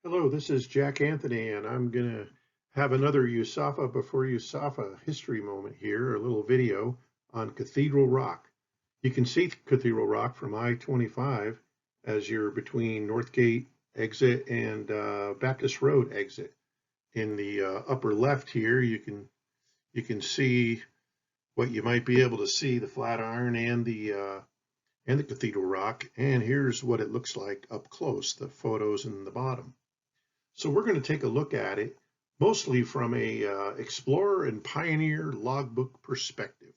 Hello, this is Jack Anthony, and I'm going to have another USAFA before USAFA history moment here, a little video on Cathedral Rock. You can see Cathedral Rock from I-25 as you're between Northgate exit and Baptist Road exit. In the upper left here, you can see what you might be able to see, the Flatiron and the Cathedral Rock. And here's what it looks like up close, the photos in the bottom. So we're going to take a look at it mostly from a explorer and pioneer logbook perspective.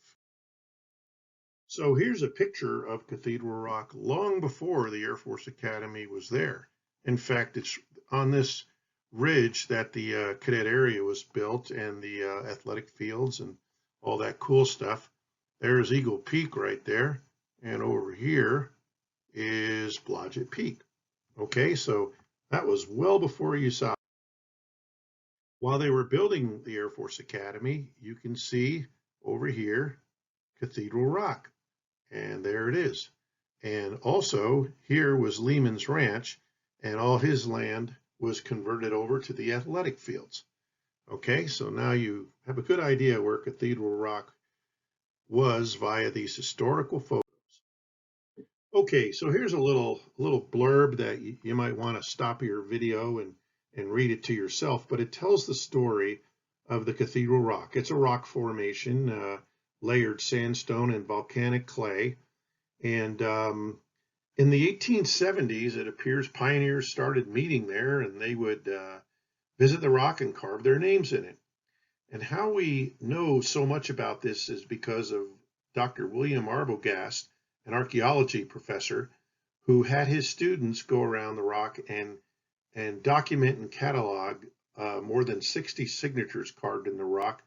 So here's a picture of Cathedral Rock long before the Air Force Academy was there. In fact, it's on this ridge that the cadet area was built and the athletic fields and all that cool stuff. There's Eagle Peak right there. And over here is Blodgett Peak. Okay, so that was well before you saw. While they were building the Air Force Academy, you can see over here Cathedral Rock, and there it is. And also, here was Lehman's Ranch, and all his land was converted over to the athletic fields. Okay, so now you have a good idea where Cathedral Rock was via these historical photos. Okay, so here's a little blurb that you might want to stop your video and read it to yourself, but it tells the story of the Cathedral Rock. It's a rock formation, layered sandstone and volcanic clay. And in the 1870s, it appears pioneers started meeting there and they would visit the rock and carve their names in it. And how we know so much about this is because of Dr. William Arbogast, an archaeology professor, who had his students go around the rock and document and catalog more than 60 signatures carved in the rock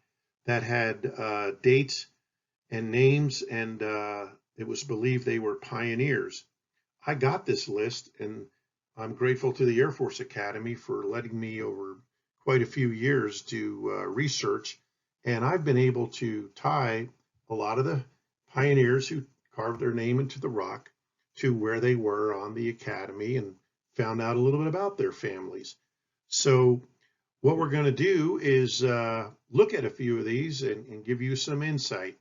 that had dates and names, and it was believed they were pioneers. I got this list, and I'm grateful to the Air Force Academy for letting me over quite a few years do research, and I've been able to tie a lot of the pioneers who carved their name into the rock to where they were on the academy and found out a little bit about their families. So what we're going to do is look at a few of these and give you some insight.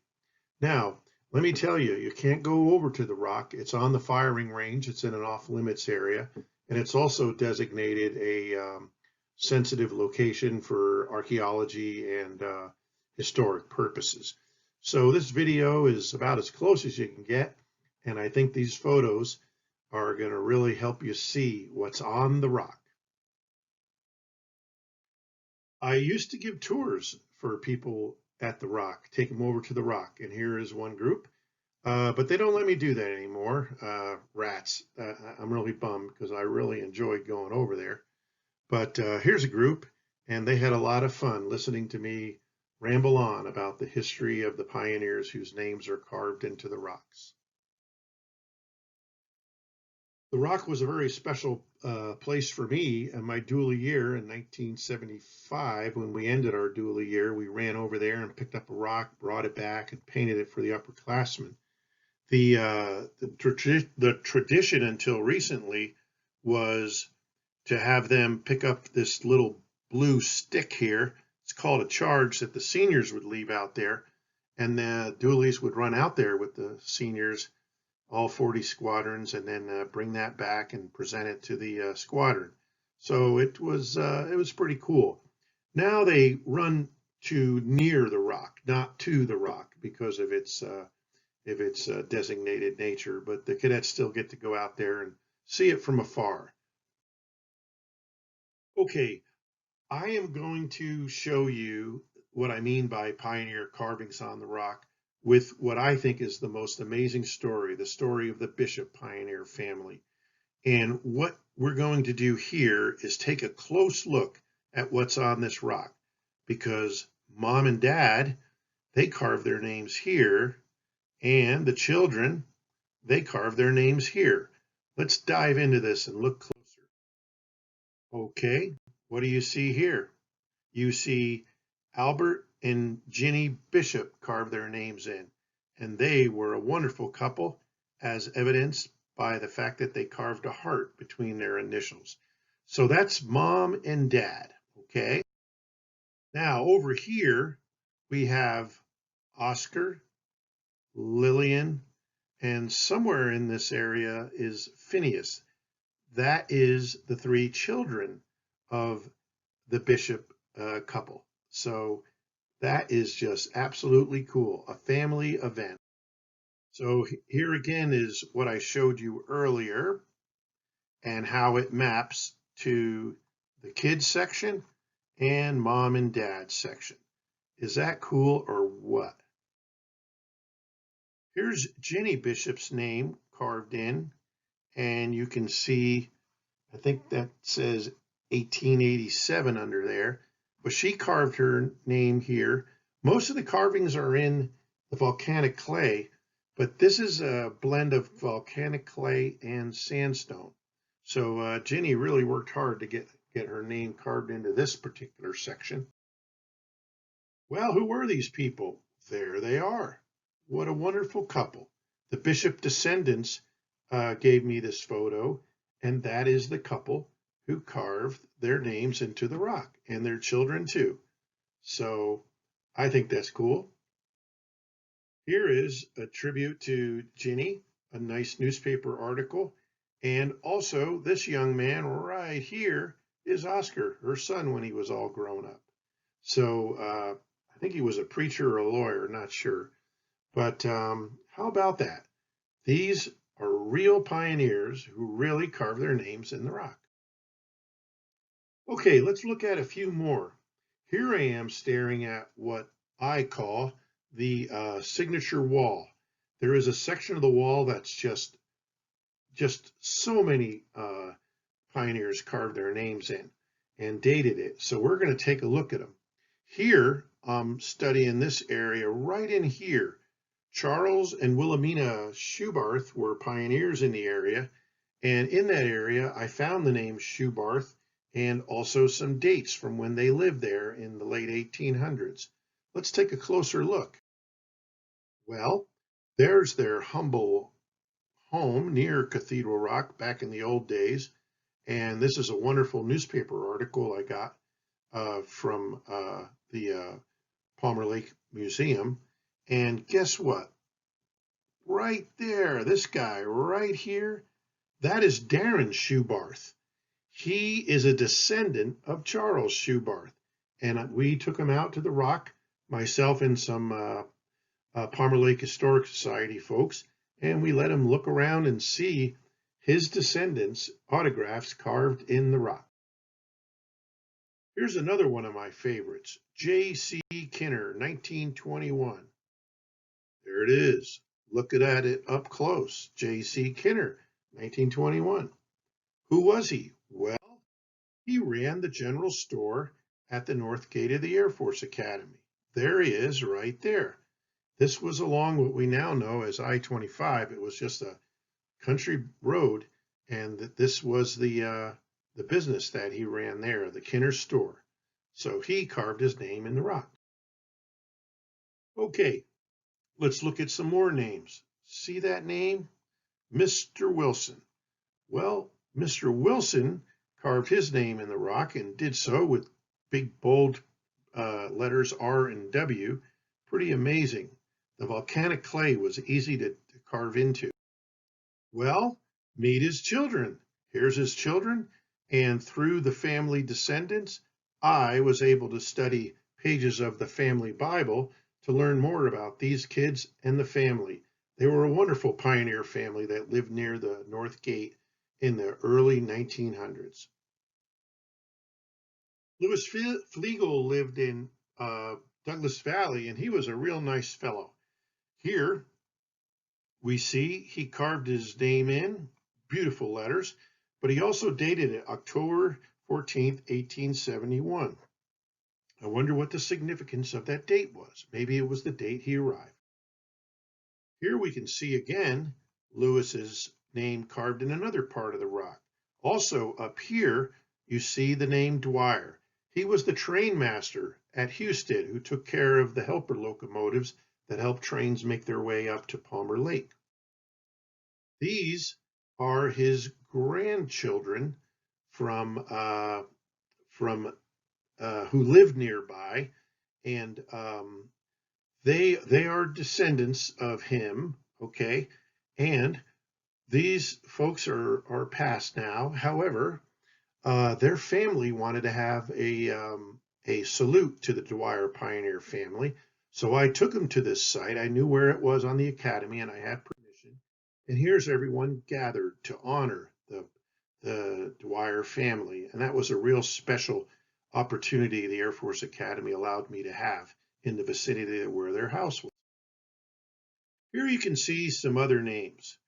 Now, let me tell you, you can't go over to the rock. It's on the firing range. It's in an off-limits area, and it's also designated a sensitive location for archaeology and historic purposes. So this video is about as close as you can get, and I think these photos are going to really help you see what's on the rock. I used to give tours for people at the rock, take them over to the rock, and here is one group. But they don't let me do that anymore. Rats. I'm really bummed because I really enjoyed going over there. But here's a group, and they had a lot of fun listening to me ramble on about the history of the pioneers whose names are carved into the rocks. The Rock was a very special place for me in my dually year in 1975. When we ended our dually year, we ran over there and picked up a rock, brought it back, and painted it for the upperclassmen. The tradition until recently was to have them pick up this little blue stick here. It's called a charge that the seniors would leave out there, and the dualies would run out there with the seniors, all 40 squadrons, and then bring that back and present it to the squadron. So it was pretty cool. Now they run to near the rock, not to the rock, because of its designated nature. But the cadets still get to go out there and see it from afar. Okay, I am going to show you what I mean by pioneer carvings on the rock with what I think is the most amazing story, the story of the Bishop pioneer family. And what we're going to do here is take a close look at what's on this rock, because mom and dad, they carved their names here, and the children, they carved their names here. Let's dive into this and look closer. Okay, what do you see here? You see Albert and Ginny Bishop carved their names in, and they were a wonderful couple, as evidenced by the fact that they carved a heart between their initials. So that's mom and dad, okay? Now over here, we have Oscar, Lillian, and somewhere in this area is Phineas. That is the three children of the bishop couple. So that is just absolutely cool, a family event. So here again is what I showed you earlier and how it maps to the kids section and mom and dad section. Is that cool or what? Here's Jenny Bishop's name carved in, and you can see, I think that says 1887 under there, but she carved her name here. Most of the carvings are in the volcanic clay, but this is a blend of volcanic clay and sandstone. So Jenny really worked hard to get her name carved into this particular section. Well, who were these people? There they are. What a wonderful couple. The Bishop descendants gave me this photo, and that is the couple who carved their names into the rock, and their children too. So I think that's cool. Here is a tribute to Ginny, a nice newspaper article. And also this young man right here is Oscar, her son when he was all grown up. So I think he was a preacher or a lawyer, not sure. But how about that? These are real pioneers who really carved their names in the rock. Okay, let's look at a few more. Here I am staring at what I call the signature wall. There is a section of the wall that's just so many pioneers carved their names in and dated it. So we're going to take a look at them. Here, I'm studying this area right in here. Charles and Wilhelmina Schubarth were pioneers in the area, and in that area, I found the name Schubarth and also some dates from when they lived there in the late 1800s. Let's take a closer look. Well, there's their humble home near Cathedral Rock back in the old days, and this is a wonderful newspaper article I got from the Palmer Lake Museum. And guess what? Right there, this guy right here, that is Darren Schubarth. He is a descendant of Charles Schubarth. And we took him out to the rock, myself and some Palmer Lake Historic Society folks, and we let him look around and see his descendants' autographs carved in the rock. Here's another one of my favorites, J.C. Kinner, 1921. There it is. Look at it up close. J.C. Kinner, 1921. Who was he? Well, he ran the general store at the north gate of the Air Force Academy. There he is right there. This was along what we now know as I-25. It was just a country road, and this was the business that he ran there, the Kinner store. So he carved his name in the rock. Okay, let's look at some more names. See that name? Mr. Wilson. Well, Mr. Wilson carved his name in the rock and did so with big bold letters R and W. Pretty amazing. The volcanic clay was easy to carve into. Well, meet his children. Here's his children. And through the family descendants, I was able to study pages of the family Bible to learn more about these kids and the family. They were a wonderful pioneer family that lived near the North Gate in the early 1900s. Louis Flegel lived in Douglas Valley, and he was a real nice fellow. Here we see he carved his name in, beautiful letters, but he also dated it October 14th, 1871. I wonder what the significance of that date was. Maybe it was the date he arrived. Here we can see again Lewis's name carved in another part of the rock. Also up here, you see the name Dwyer. He was the train master at Husted who took care of the helper locomotives that helped trains make their way up to Palmer Lake. These are his grandchildren from who lived nearby, and they are descendants of him. Okay, and these folks are passed now. However, their family wanted to have a salute to the Dwyer pioneer family. So I took them to this site. I knew where it was on the academy and I had permission. And here's everyone gathered to honor the Dwyer family. And that was a real special opportunity the Air Force Academy allowed me to have in the vicinity where their house was. Here you can see some other names.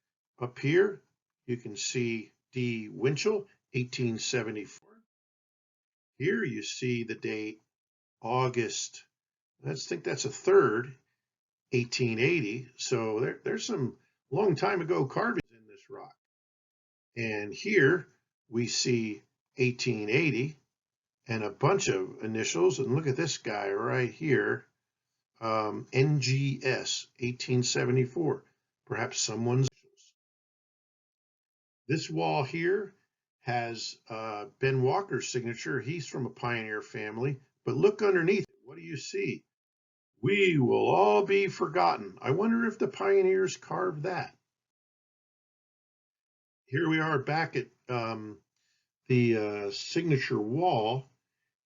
Up here, you can see D. Winchell, 1874. Here you see the date August, let's think that's a 3rd, 1880. So there's some long time ago carvings in this rock. And here we see 1880 and a bunch of initials. And look at this guy right here, NGS, 1874. Perhaps someone's initials. This wall here has Ben Walker's signature. He's from a pioneer family. But look underneath it. What do you see? We will all be forgotten. I wonder if the pioneers carved that. Here we are back at the signature wall.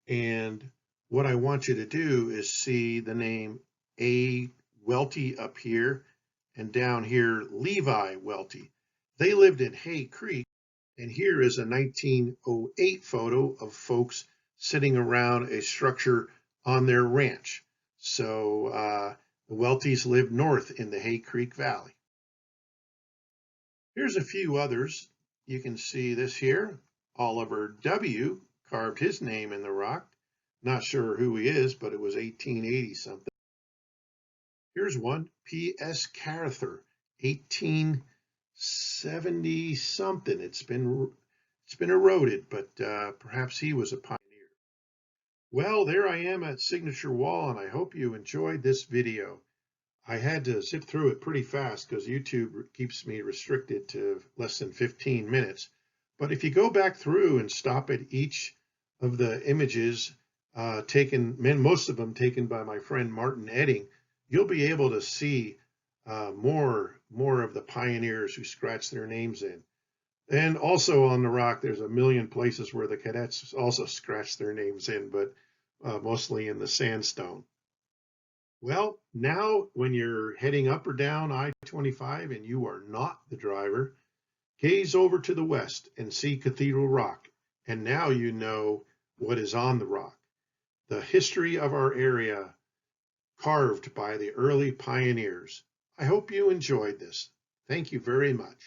And what I want you to do is see the name A. Welty up here, and down here, Levi Welty. They lived in Hay Creek. And here is a 1908 photo of folks sitting around a structure on their ranch. So the Weltys lived north in the Hay Creek Valley. Here's a few others. You can see this here. Oliver W. carved his name in the rock. Not sure who he is, but it was 1880 something. Here's one, P.S. Carther, 1870 something. It's been eroded, but perhaps he was a pioneer. Well, there I am at Signature Wall, and I hope you enjoyed this video. I had to zip through it pretty fast because YouTube keeps me restricted to less than 15 minutes. But if you go back through and stop at each of the images most of them taken by my friend Martin Edding, you'll be able to see more of the pioneers who scratched their names in. And also on the rock, there's a million places where the cadets also scratched their names in, but mostly in the sandstone. Well, now when you're heading up or down I-25 and you are not the driver, gaze over to the west and see Cathedral Rock. And now you know what is on the rock. The history of our area carved by the early pioneers. I hope you enjoyed this. Thank you very much.